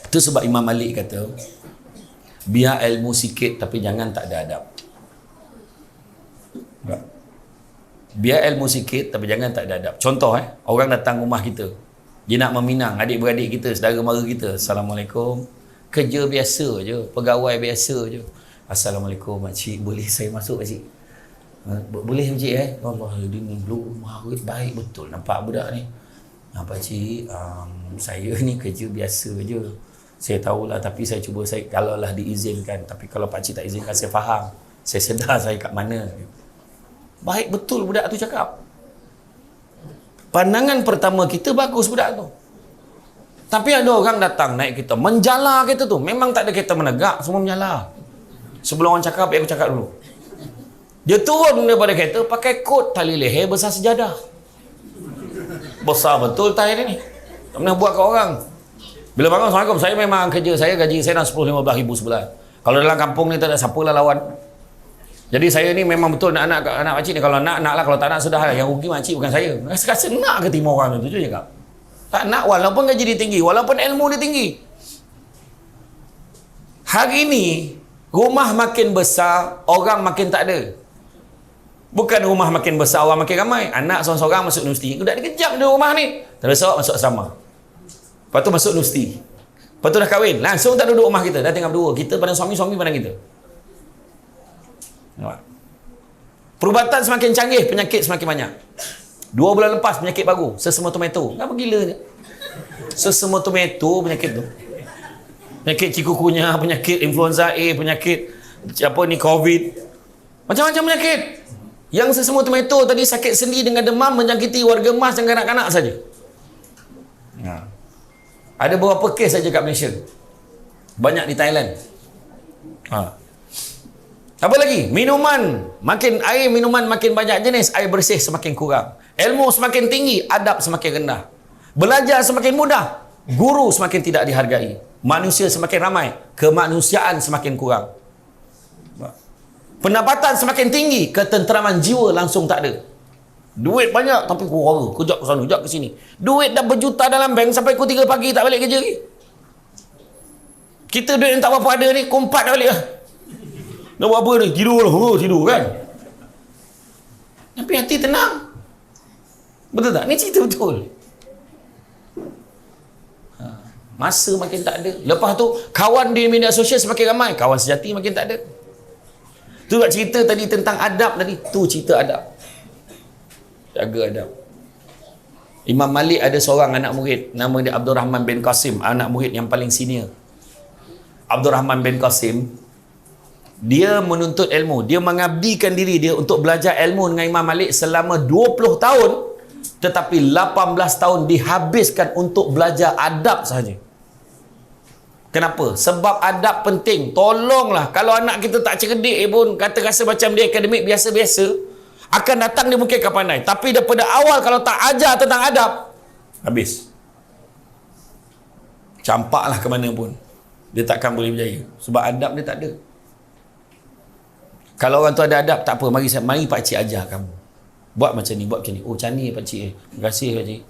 Itu sebab Imam Malik kata, biar ilmu sikit tapi jangan tak ada adab. Biar ilmu sikit tapi jangan tak ada adab. Contoh orang datang rumah kita, dia nak meminang adik-beradik kita, saudara mara kita. Assalamualaikum. Kerja biasa je, pegawai biasa je. Assalamualaikum makcik, boleh saya masuk makcik? Boleh makcik Allah, dia ni rumah baik betul nampak budak ni. Pakcik, saya ni kerja biasa je. Saya tahulah, tapi saya cuba, kalaulah diizinkan. Tapi kalau pakcik tak izinkan, saya faham. Saya sedar saya kat mana. Baik betul budak tu cakap. Pandangan pertama kita bagus budak tu. Tapi ada orang datang naik kereta, menjala kereta tu. Memang tak ada kereta menegak, semua menjala. Sebelum orang cakap, aku cakap dulu. Dia turun daripada kereta, pakai kot tali leher besar sejadah. Besar betul tali ni. Tak pernah buat kat orang. Bila bangun, Assalamualaikum, saya memang kerja saya, gaji saya dah 10-15 ribu sebulan. Kalau dalam kampung ni tak ada siapa lah lawan. Jadi saya ni memang betul nak anak makcik ni. Kalau nak lah, kalau tak nak sudah lah. Yang rugi makcik bukan saya. Rasa nak ke timur orang tu, je cakap. Tak nak, walaupun gaji dia tinggi, walaupun ilmu dia tinggi. Hari ni, rumah makin besar, orang makin tak ada. Bukan rumah makin besar, orang makin ramai. Anak seorang-seorang masuk universiti. Udah dikejap di rumah ni. Teresok masuk asrama. Lepas tu masuk universiti. Lepas tu dah kahwin. Langsung tak duduk rumah kita. Dah tinggal berdua. Kita pandang suami, suami pandang kita. Nampak? Perubatan semakin canggih, penyakit semakin banyak. 2 bulan lepas penyakit baru, sesama tomato. Kenapa gila je? Sesama tomato penyakit tu. Penyakit chikungunya, penyakit influenza A, penyakit COVID. Macam-macam penyakit. Yang sesama tomato tadi sakit sendi dengan demam menjangkiti warga emas dan kanak-kanak saja. Ada beberapa kes saja kat Malaysia. Banyak di Thailand. Apa lagi? Minuman. Minuman makin banyak jenis, air bersih semakin kurang. Ilmu semakin tinggi, adab semakin rendah. Belajar semakin mudah, guru semakin tidak dihargai. Manusia semakin ramai, kemanusiaan semakin kurang. Pendapatan semakin tinggi, ketenteraman jiwa langsung tak ada. Duit banyak tapi kurang, kejap ke sana, kejap ke sini. Duit dah berjuta dalam bank sampai pukul 3 pagi tak balik kerja lagi. Kita duit yang tak berapa ada ni, pukul 4 dah balik lah. Nak buat apa ni? Tidur lah. Tidur kan? Tapi hati tenang. Betul tak? Ni cerita betul. Masa makin tak ada. Lepas tu, kawan di media sosial semakin ramai. Kawan sejati makin tak ada. Tu buat cerita tadi tentang adab tadi. Tu cerita adab. Jaga adab. Imam Malik ada seorang anak murid. Nama dia Abdul Rahman bin Qasim. Anak murid yang paling senior. Abdul Rahman bin Qasim, dia menuntut ilmu. Dia mengabdikan diri dia untuk belajar ilmu dengan Imam Malik selama 20 tahun. Tetapi 18 tahun dihabiskan untuk belajar adab sahaja. Kenapa? Sebab adab penting. Tolonglah, kalau anak kita tak cerdik pun, kata rasa macam dia akademik biasa-biasa, akan datang dia mungkin akan pandai. Tapi daripada awal kalau tak ajar tentang adab, habis. Campaklah ke mana pun, dia takkan boleh berjaya. Sebab adab dia tak ada. Kalau orang tu ada adab, tak apa, mari pakcik ajar kamu. Buat macam ni, buat macam ni. Oh, macam ni pakcik. Terima kasih pakcik.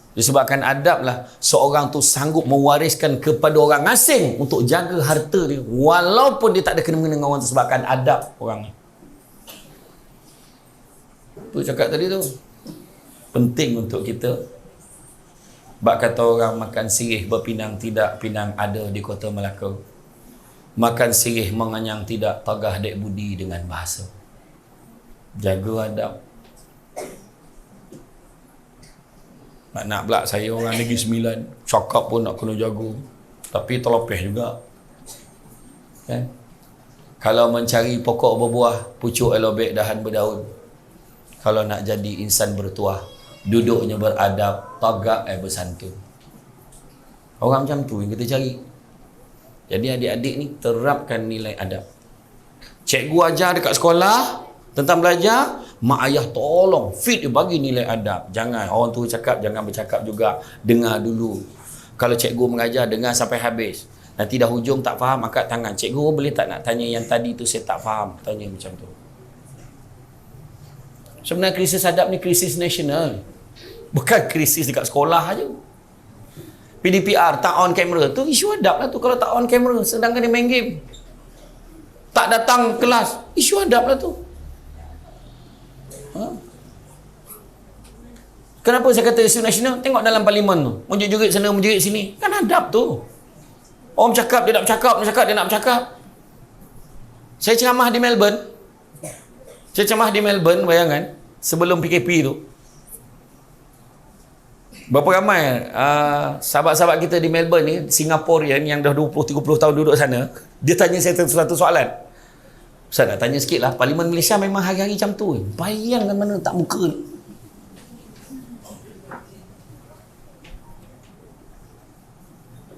Disebabkan adab lah, seorang tu sanggup mewariskan kepada orang asing untuk jaga harta dia. Walaupun dia tak ada kena-mengena dengan orang tu, sebabkan adab orang ni. Tu cakap tadi tu. Penting untuk kita. Bak kata orang, makan sirih berpinang tidak, pinang ada di kota Melaka. Makan sirih menganyang tidak, tagah dek budi dengan bahasa. Jaga adab. Nak pula saya orang Negeri Sembilan, cakap pun nak kena jaga. Tapi terlepih juga. Kan? Kalau mencari pokok berbuah, pucuk elobek dahan berdaun. Kalau nak jadi insan bertuah, duduknya beradab, tagak bersantun. Orang macam tu yang kita cari. Jadi adik-adik ni terapkan nilai adab. Cikgu ajar dekat sekolah tentang belajar, mak ayah tolong fit dia, bagi nilai adab. Jangan orang tu cakap, jangan bercakap juga. Dengar dulu. Kalau cikgu mengajar, dengar sampai habis. Nanti dah hujung tak faham, angkat tangan. Cikgu boleh tak nak tanya yang tadi tu saya tak faham. Tanya macam tu. Sebenarnya krisis adab ni krisis nasional. Bukan krisis dekat sekolah aja. PDPR tak on kamera tu isu adab lah tu. Kalau tak on kamera sedangkan dia main game, tak datang kelas, isu adab lah tu. Kenapa saya kata isu nasional? Tengok dalam parlimen tu, menjerit sana menjerit sini, kan adab tu. Orang cakap dia nak bercakap, orang cakap dia nak bercakap. Saya ceramah di Melbourne, bayangan sebelum PKP tu. Berapa ramai sahabat-sahabat kita di Melbourne ni, Singaporean yang dah 20-30 tahun duduk sana, dia tanya saya satu soalan. Ustaz nak tanya sikit lah, Parlimen Malaysia memang hari-hari macam tu. Bayangkan mana tak muka ni.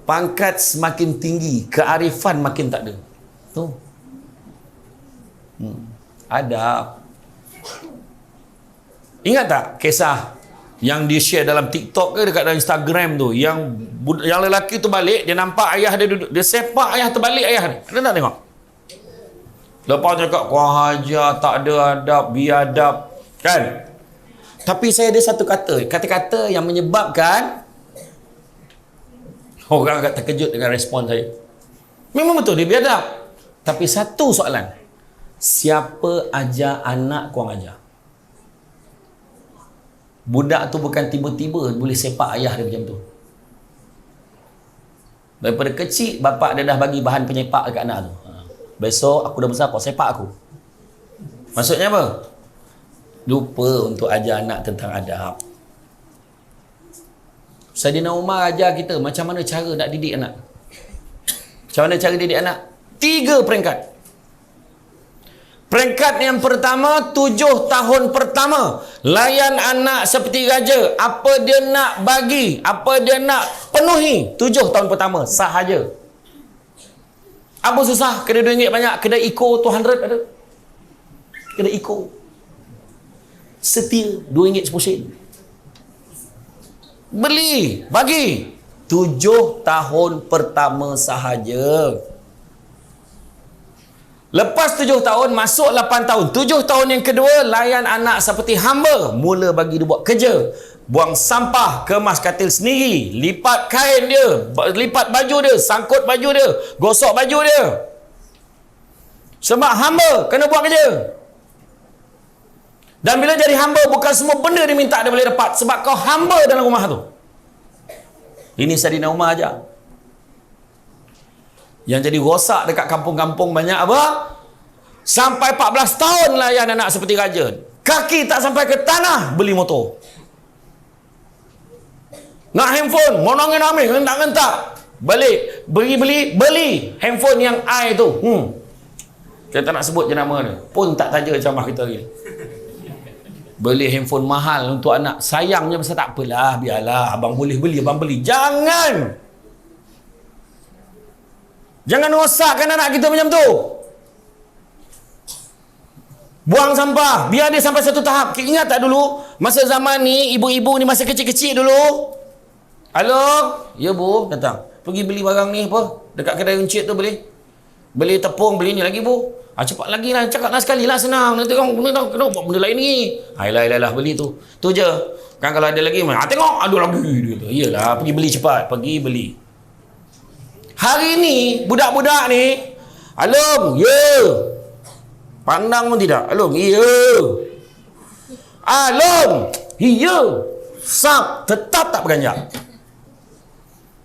Pangkat semakin tinggi, kearifan makin tak ada. Tu. Adab. Ingat tak kisah yang dia share dalam TikTok ke dekat dalam Instagram tu, yang lelaki tu balik, dia nampak ayah dia duduk, dia sepak ayah terbalik ayah ni. Ada tak tengok? Lepas cakap kurang ajar, tak ada adab, biadab, kan? Tapi saya ada satu kata-kata yang menyebabkan orang agak terkejut dengan respon saya. Memang betul dia biadab. Tapi satu soalan, siapa ajar anak kurang ajar? Budak tu bukan tiba-tiba boleh sepak ayah dia macam tu. Daripada kecil, bapak dia dah bagi bahan penyepak dekat anak tu. Besok aku dah besar, kau sepak aku. Maksudnya apa? Lupa untuk ajar anak tentang adab. Saidina Umar ajar kita macam mana cara nak didik anak. Macam mana cara didik anak? 3 peringkat. Peringkat yang pertama, 7 tahun pertama, layan anak seperti raja. Apa dia nak bagi, apa dia nak penuhi, 7 tahun pertama sahaja. Apa susah? Kedai RM2 banyak. Kedai Eco 200 ada. Kedai Eco. Setia RM2 10 beli, bagi 7 tahun pertama sahaja. Lepas 7 tahun masuk 8 tahun. 7 tahun yang kedua layan anak seperti hamba. Mula bagi dia buat kerja, buang sampah, kemas katil sendiri, lipat kain dia, lipat baju dia, sangkut baju dia, gosok baju dia. Sebab hamba kena buat kerja. Dan bila jadi hamba, bukan semua benda dia minta dia boleh dapat. Sebab kau hamba dalam rumah tu. Ini Saidina Umar aja. Yang jadi rosak dekat kampung-kampung banyak apa? Sampai 14 tahun layan anak seperti raja. Kaki tak sampai ke tanah, beli motor. Nak handphone, mau nangis-nangis, ngentak-ngentak. Balik, beli handphone yang I tu. Saya tak nak sebut je nama dia. Pun tak taja ceramah kita lagi. Beli handphone mahal untuk anak. Sayangnya pasal tak apalah, biarlah. Abang boleh beli, abang beli. Jangan rosakkan anak kita macam tu. Buang sampah. Biar dia sampai satu tahap. Ingat tak dulu, masa zaman ni, ibu-ibu ni masa kecil-kecil dulu. Halo? Ya bu, datang. Pergi beli barang ni apa? Dekat kedai runcit tu beli. Beli tepung, beli ni lagi bu. Cepat lagi lah, cakaplah sekali lah, senang. Nanti kau kena buat benda lain ni. Ayolah, beli tu. Tu je. Kan kalau ada lagi, tengok, ada lagi. Iyalah, pergi beli cepat. Pergi beli. Hari ni, budak-budak ni, Alung, ya. Pandang pun tidak. Alung, ya. Alung, ya. Sak, tetap tak berganjak.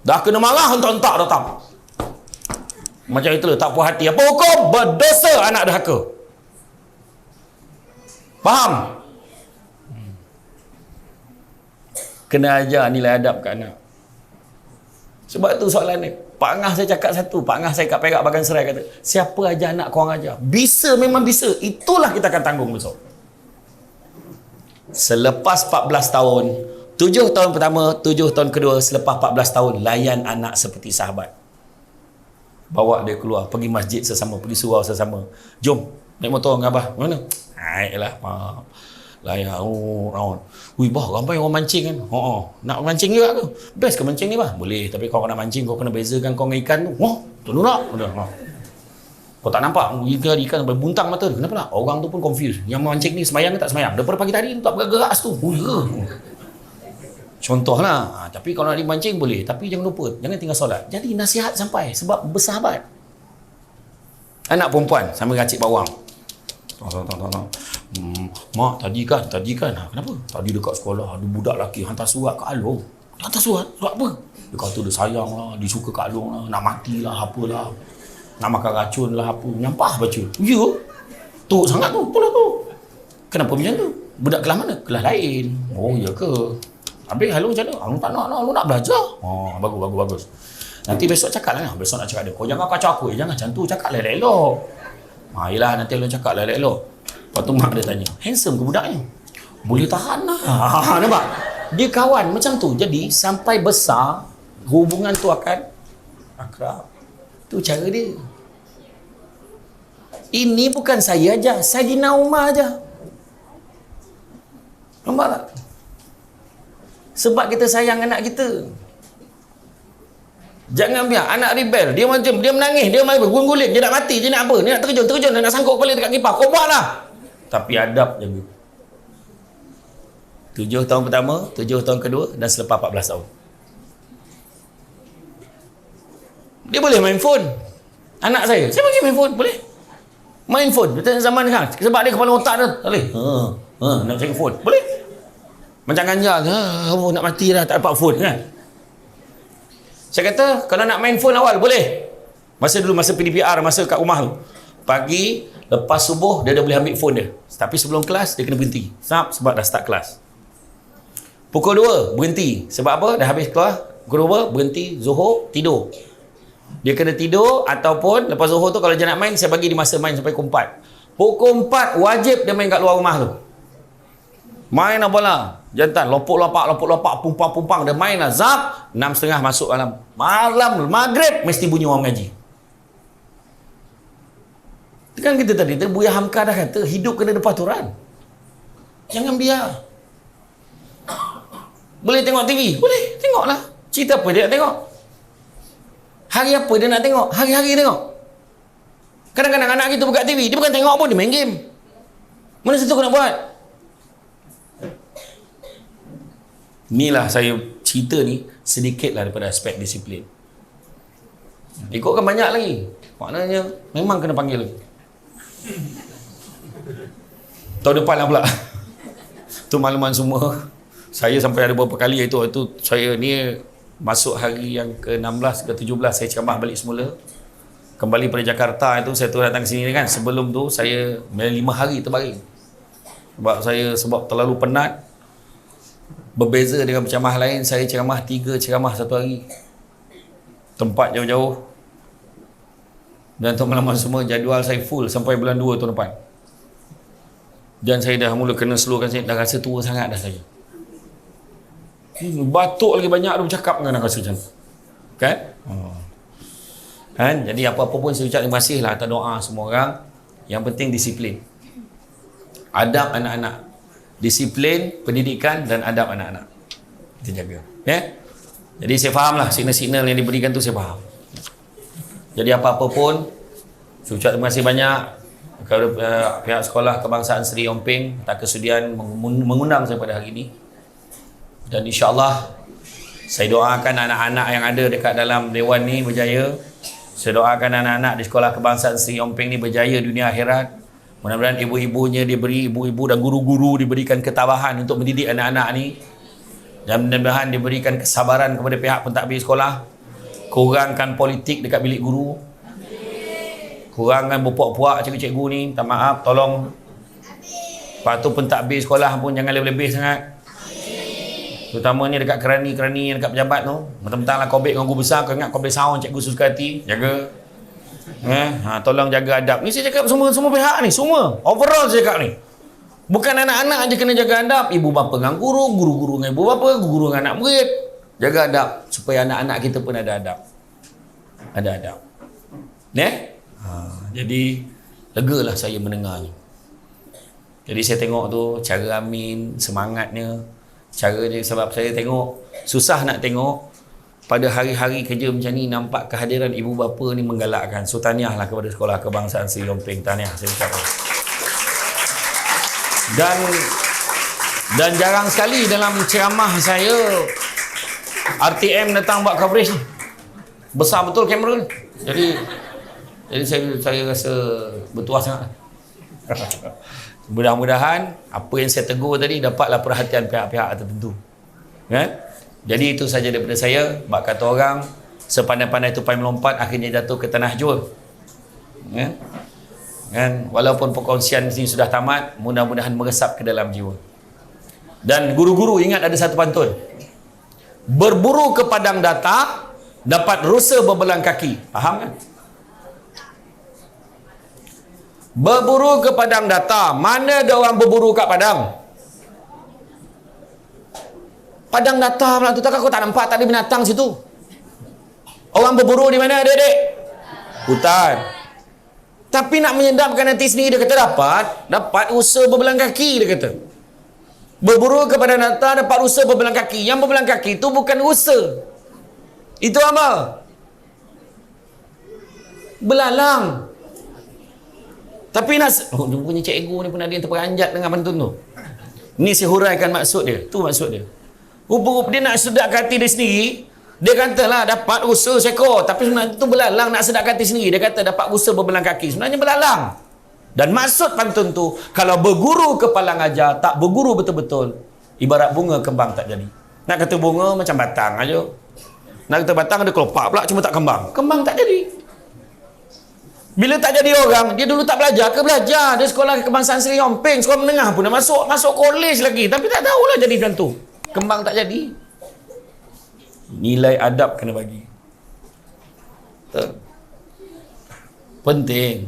Dah kena marah, hentak-hentak datang. Macam itulah, tak puas hati. Apa hukum? Berdosa anak derhaka. Faham? Kena ajar nilai adab kat anak. Sebab tu soalan ni. Pak Angah saya cakap satu. Pak Angah saya kat Perak Bagan Serai kata, siapa ajar anak korang ajar? Bisa, memang bisa. Itulah kita akan tanggung besok. Selepas 14 tahun, 7 tahun pertama, 7 tahun kedua, selepas 14 tahun, layan anak seperti sahabat. Bawa dia keluar, pergi masjid sesama, pergi surau sesama. Jom, naik motor dengan abah. Mana? Naiklah, layan, round. Ui, bah, ramai orang mancing kan? Nak mancing juga ke? Best ke mancing ni, bah? Boleh, tapi kalau nak mancing, kau kena bezakan kau dengan ikan tu. Tolong nak. Kau tak nampak? Ikan berbuntang mata tu. Kenapa tak? Orang tu pun confused. Yang mancing ni semayang ke tak semayang? Daripada pagi tadi, tak bergerak tu. Contohlah. Tapi kalau nak dimancing boleh, tapi jangan lupa, jangan tinggal solat. Jadi nasihat sampai, sebab bersahabat. Anak perempuan sama racik bawang. Mak, tadi kan. Kenapa? Tadi dekat sekolah ada budak lelaki hantar surat ke Alung. Hantar surat apa? Dia kata dia sayang lah, dia suka kat Alung lah, nak mati lah, apalah, nak makan racun lah, apa. Nyampah baca. Ya, tu sangat tu, itulah tu. Kenapa macam tu? Budak kelas mana? Kelas lain. Oh, ya ke? Habis Alung macam mana? Alung tak nak, Alung nak belajar. Bagus. Nanti besok cakap lah. Besok nak cakap dia, kau jangan kacau aku. Jangan macam tu, cakap lah elok. Yelah, nanti Alung cakap lah elok. Lepas tu mak dia tanya, handsome ke budaknya? Boleh tahan lah. Nampak? Dia kawan macam tu. Jadi sampai besar, hubungan tu akan akrab. Tu cara dia. Ini bukan saya aja, Saidina Umar aja. Nampak tak? Sebab kita sayang anak kita. Jangan biar anak rebel. Dia macam, dia menangis, dia main guling-guling, dia nak mati, dia nak apa? Dia nak terjun, dia nak sangkut kepala dekat kipas. Kau buatlah. Tapi adab jaga. 7 tahun pertama, 7 tahun kedua, dan selepas 14 tahun. Dia boleh main phone. Anak saya bagi main phone, boleh. Main phone. Betul zaman sekarang. Sebab dia kepala otak dia. Boleh. Nak cari phone. Boleh. Macam ganjal, nak mati dah, tak dapat phone kan. Saya kata, kalau nak main phone awal, boleh. Masa PDPR, masa kat rumah tu. Pagi, lepas subuh, dia dah boleh ambil phone dia. Tapi sebelum kelas, dia kena berhenti. Sebab dah start kelas. Pukul 2, berhenti. Sebab apa? Dah habis kelas. Pukul 2, berhenti, zuhur, tidur. Dia kena tidur, ataupun lepas zuhur tu, kalau dia nak main, saya bagi dia masa main sampai pukul 4. Pukul 4, wajib dia main kat luar rumah tu. Main apa lah? Jantan, lopok-lopak, pumpang-pumpang. Dia main lah. Zap, 6.30 masuk malam. Maghrib, mesti bunyi orang mengaji. Kan kita tadi tu Buya Hamka dah kata hidup kena ada peraturan. Jangan biar. Boleh tengok TV? Boleh, tengoklah. Cerita apa dia nak tengok? Hari apa dia nak tengok? Hari-hari tengok. Kadang-kadang anak kita buka TV, dia bukan tengok pun, dia main game. Mana situ aku nak buat? Inilah saya cerita ni sedikitlah daripada aspek disiplin. Ikutkan banyak lagi. Maknanya memang kena panggil lagi. Tahun depan lah pula. Tu makluman semua. Saya sampai ada beberapa kali itu saya ni masuk hari yang ke-16 ke-17 saya ceramah balik semula. Kembali pada Jakarta itu saya tu datang ke sini kan. Sebelum tu saya 5 hari terbaring. Sebab terlalu penat. Berbeza dengan penceramah lain, saya ceramah 3 ceramah satu hari. Tempat jauh-jauh. Dan untuk makluman semua jadual saya full sampai bulan 2 tahun depan. Dan saya dah mula kena slowkan, saya dah rasa tua sangat dah saya. Batuk lagi banyak tu bercakap dengan rasa macam tu. Kan? Kan? Jadi apa-apa pun saya ucap terima kasih lah atas doa semua orang. Yang penting disiplin. Adab anak-anak. Disiplin, pendidikan dan adab anak-anak. Kita jaga. Ya? Jadi saya faham lah signal-signal yang diberikan tu saya faham. Jadi apa-apa pun saya ucap terima kasih banyak kepada pihak Sekolah Kebangsaan Seri Omping atas kesudian mengundang saya pada hari ini. Dan insya-Allah saya doakan anak-anak yang ada dekat dalam dewan ni berjaya. Saya doakan anak-anak di Sekolah Kebangsaan Seri Omping ni berjaya dunia akhirat. Mudah-mudahan ibu-ibunya ibu-ibu dan guru-guru diberikan ketabahan untuk mendidik anak-anak ni. Dan mudah-mudahan diberikan kesabaran kepada pihak pentadbir sekolah. Kurangkan politik dekat bilik guru. Kurangkan berpuak-puak cikgu-cikgu ni. Minta maaf, tolong. Lepas tu pentadbir sekolah pun jangan lebih-lebih sangat. Terutamanya dekat kerani-kerani yang dekat pejabat tu. Mentang-mentang lah kau baik dengan guru besar, kau ingat kau boleh sound cikgu suka hati. Jaga. Tolong jaga adab. Ni saya cakap semua pihak ni, semua. Overall saya cakap ni. Bukan anak-anak aja kena jaga adab, ibu bapa dengan guru, guru-guru dengan ibu bapa, guru dengan anak murid. Jaga adab supaya anak-anak kita pun ada adab. Ada adab. Jadi legalah saya mendengarnya. Jadi saya tengok tu cara Amin, semangatnya, cara dia, sebab saya tengok susah nak tengok pada hari-hari kerja macam ni nampak kehadiran ibu bapa ni menggalakkan. So tahniahlah kepada Sekolah Kebangsaan Seri Omping. Tahniah saya ucapkan. Dan jarang sekali dalam ceramah saya RTM datang buat coverage ni. Besar betul kamera ni. Jadi saya rasa bertuah sangat. Mudah-mudahan apa yang saya tegur tadi dapatlah perhatian pihak-pihak tertentu. Kan? Jadi itu saja daripada saya. Bak kata orang, sepandai-pandai tupai melompat akhirnya jatuh ke tanah jur. Kan? Walaupun perkongsian ini sudah tamat, mudah-mudahan meresap ke dalam jiwa. Dan guru-guru ingat ada satu pantun. Berburu ke padang data, dapat rusa berbelang kaki. Faham kan? Berburu ke padang data, mana ada orang berburu kat padang? Padang data pula tu, takkan kau tak nampak tak ada binatang situ? Orang berburu di mana adik-adik? Hutan. Tapi nak menyedapkan hati sendiri, dia kata dapat rusa berbelang kaki, dia kata. Berburu kepada data, dapat rusa berbelang kaki. Yang berbelang kaki itu bukan rusa. Itu apa? Belalang. Tapi dia punya cikgu ni pun ada yang terperanjat dengan pantun tu. Ni saya huraikan maksud dia. Tu maksud dia. Rupa-rupa dia nak sedapkan hati dia sendiri. Dia katalah dapat rusa seekor. Tapi sebenarnya tu belalang nak sedapkan hati sendiri. Dia kata dapat rusa berbelang kaki. Sebenarnya belalang. Dan maksud pantun tu, kalau berguru ke palang ajar, tak berguru betul-betul, ibarat bunga kembang tak jadi. Nak kata bunga macam batang aja. Nak kata batang ada kelopak pula, cuma tak kembang. Kembang tak jadi. Bila tak jadi orang, dia dulu tak belajar ke belajar. Dia Sekolah Kebangsaan Seri Omping, sekolah menengah pun dah masuk kolej lagi. Tapi tak tahulah jadi macam tu. Kembang tak jadi. Nilai adab kena bagi. Penting.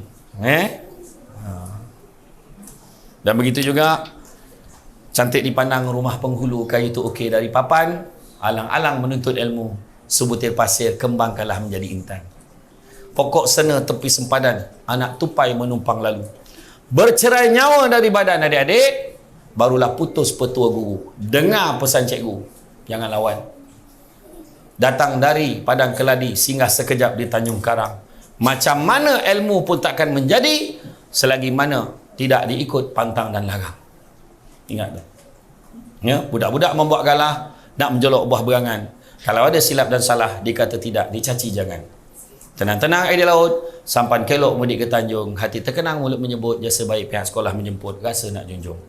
Dan begitu juga, cantik dipandang rumah penghulu, kayu tu okey dari papan, alang-alang menuntut ilmu, sebutir pasir kembangkanlah menjadi intan. pokok sena tepi sempadan, anak tupai menumpang lalu. Bercerai nyawa dari badan adik-adik, barulah putus petua guru. Dengar pesan cikgu, jangan lawan. Datang dari Padang Keladi, singgah sekejap di Tanjung Karang. Macam mana ilmu pun takkan menjadi selagi mana tidak diikut pantang dan larang. Ingat tu. Ya, budak-budak membuat galah, nak menjolok buah berangan. Kalau ada silap dan salah, dikata tidak, dicaci jangan. Tenang-tenang air di laut, sampan kelok mudik ke Tanjung. Hati terkenang mulut menyebut, jasa baik pihak sekolah menjemput, rasa nak junjung.